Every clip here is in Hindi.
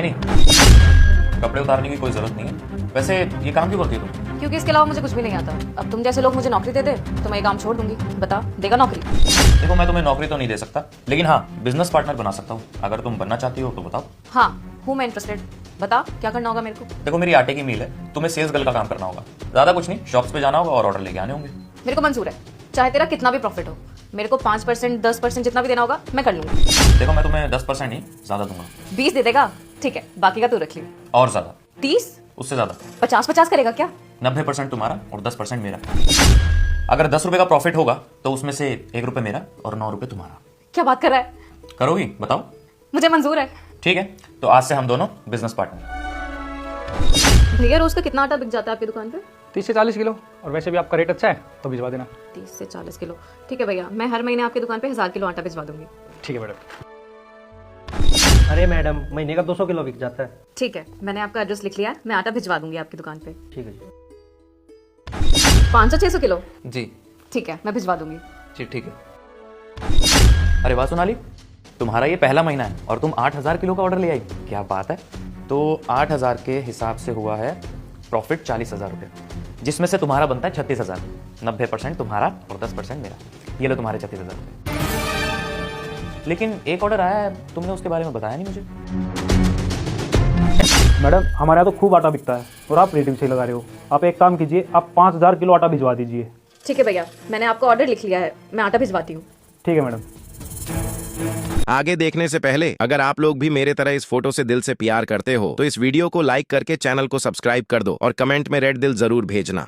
नहीं नहीं, कपड़े उतारने की कोई जरूरत नहीं है। वैसे ये काम क्यों करती है तुम? क्योंकि इसके अलावा मुझे कुछ भी नहीं आता। अब तुम जैसे लोग मुझे नौकरी दे दे तो मैं ये काम छोड़ दूंगी। बता, देगा नौकरी? देखो, मैं तुम्हें नौकरी तो नहीं दे सकता, लेकिन हाँ बिजनेस पार्टनर बना सकता हूँ। अगर तुम बनना चाहती हो तो बताओ। हाँ, हूँ मैं इंटरेस्टेड। बता, क्या करना होगा मेरे को? देखो, मेरी आटे की मिल है, तुम्हें सेल्स गर्ल का काम करना होगा। ज्यादा कुछ नहीं, शॉप्स पे जाना होगा और ऑर्डर लेके आने होंगे। मेरे को मंजूर है, चाहे तेरा कितना भी प्रॉफिट हो। मेरे को 5%, 10% जितना भी देना होगा मैं कर लूंगी। देखो, मैं तुम्हें 10% नहीं ज्यादा दूंगा। 20 दे देगा? ठीक है, बाकी का तू रख ली। और ज्यादा? 30? उससे ज्यादा। 50-50 करेगा क्या? 90% तुम्हारा और 10% मेरा। अगर 10 रुपए का प्रॉफिट होगा तो उसमें से 1 रुपए मेरा और 9 रुपए तुम्हारा। क्या बात कर रहा है? करोगी? बताओ। मुझे मंजूर है। ठीक है, तो आज से हम दोनों बिजनेस पार्टनर। भैया, रोज का कितना आटा बिक जाता है आपकी दुकान पे? 30 से 40 किलो। और वैसे भी आपका रेट अच्छा है तो भिजवा देना। 30 से 40 किलो? ठीक है भैया, मैं हर महीने आपकी दुकान पे 1000 किलो आटा भिजवा दूंगी। ठीक है मैडम। अरे मैडम, महीने का 200 किलो बिक जाता है। ठीक है, मैंने आपका एड्रेस लिख लिया है, मैं आटा भिजवा दूंगी आपकी दुकान पे। ठीक है जी। 500-600 किलो? जी ठीक है, मैं भिजवा दूंगी। जी, ठीक है। अरे वाह सोनाली, तुम्हारा ये पहला महीना है और तुम 8000 किलो का ऑर्डर ले आई। क्या बात है। तो 8000 के हिसाब से हुआ है प्रॉफिट 40,000 रुपये, जिसमें से तुम्हारा बनता है 36,000। 90% तुम्हारा और 10% मेरा। ये लो तुम्हारे 36,000 रुपये। लेकिन एक ऑर्डर आया है, तुमने उसके बारे में बताया नहीं मुझे। मैडम, हमारे यहाँ तो खूब आटा बिकता है और आप रेट भी सही लगा रहे हो। आप एक काम कीजिए, आप 5000 किलो आटा भिजवा दीजिए। ठीक है भैया, मैंने आपको ऑर्डर लिख लिया है, मैं आटा भिजवाती हूँ। ठीक है मैडम। आगे देखने से पहले अगर आप लोग भी मेरे तरह इस फोटो से दिल से प्यार करते हो तो इस वीडियो को लाइक करके चैनल को सब्सक्राइब कर दो और कमेंट में रेड दिल जरूर भेजना।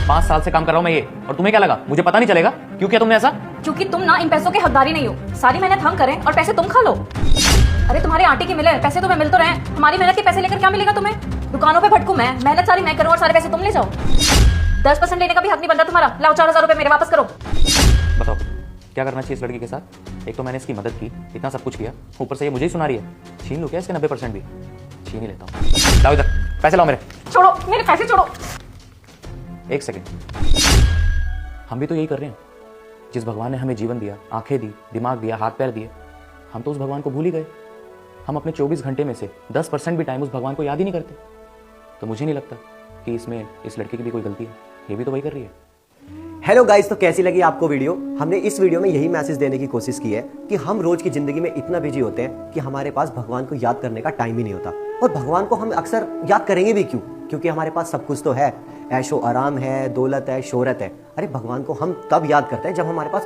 5 साल से काम कर रहा हूं मैं ये, और तुम्हें क्या लगा मुझे पता नहीं चलेगा? क्यों किया तुमने ऐसा? क्योंकि तुम ना इन पैसों के हकदारी नहीं हो। सारी मेहनत हम करें और पैसे तुम खा लो। अरे तुम्हारे आटे की मिल है, पैसे तुम्हें मिल तो रहे हैं, हमारी मेहनत के पैसे लेकर क्या मिलेगा तुम्हें? दुकानों पे भटकू मैं, मेहनत सारी मैं करूं और सारे पैसे तुम ले जाओ। 10% लेने का भी हक नहीं बनता तुम्हारा। लाओ 4000 रुपए मेरे वापस करो। बताओ क्या करना चाहिए इस लड़की के साथ? एक तो मैंने इसकी मदद की, इतना सब कुछ किया, ऊपर से ये मुझे ही सुना रही है। छीन लो क्या इसके 90% भी? छीन ही लेता हूँ। लाओ इधर, पैसे लाओ मेरे। छोड़ो मेरे पैसे, छोड़ो। एक सेकेंड, हम भी तो यही कर रहे हैं। जिस भगवान ने हमें जीवन दिया, आंखें दी, दिमाग दिया, हाथ पैर दिए, हम तो उस भगवान को भूल ही गए। हम अपने 24 घंटे में से 10% भी टाइम उस भगवान को याद ही नहीं करते। तो मुझे नहीं लगता कि इसमें इस लड़की की भी कोई गलती है। ये भी तो वही कर रही है। हेलो गाइस, तो कैसी लगी आपको वीडियो? हमने इस वीडियो में यही मैसेज देने की कोशिश की है कि हम रोज की जिंदगी में इतना बिजी होते हैं कि हमारे पास भगवान को याद करने का टाइम ही नहीं होता। और भगवान को हम अक्सर याद करेंगे भी क्यों? क्योंकि हमारे पास सब कुछ तो है, ऐशो आराम है, दौलत है, शोहरत है। अरे भगवान को हम तब याद करते हैं जब हमारे पास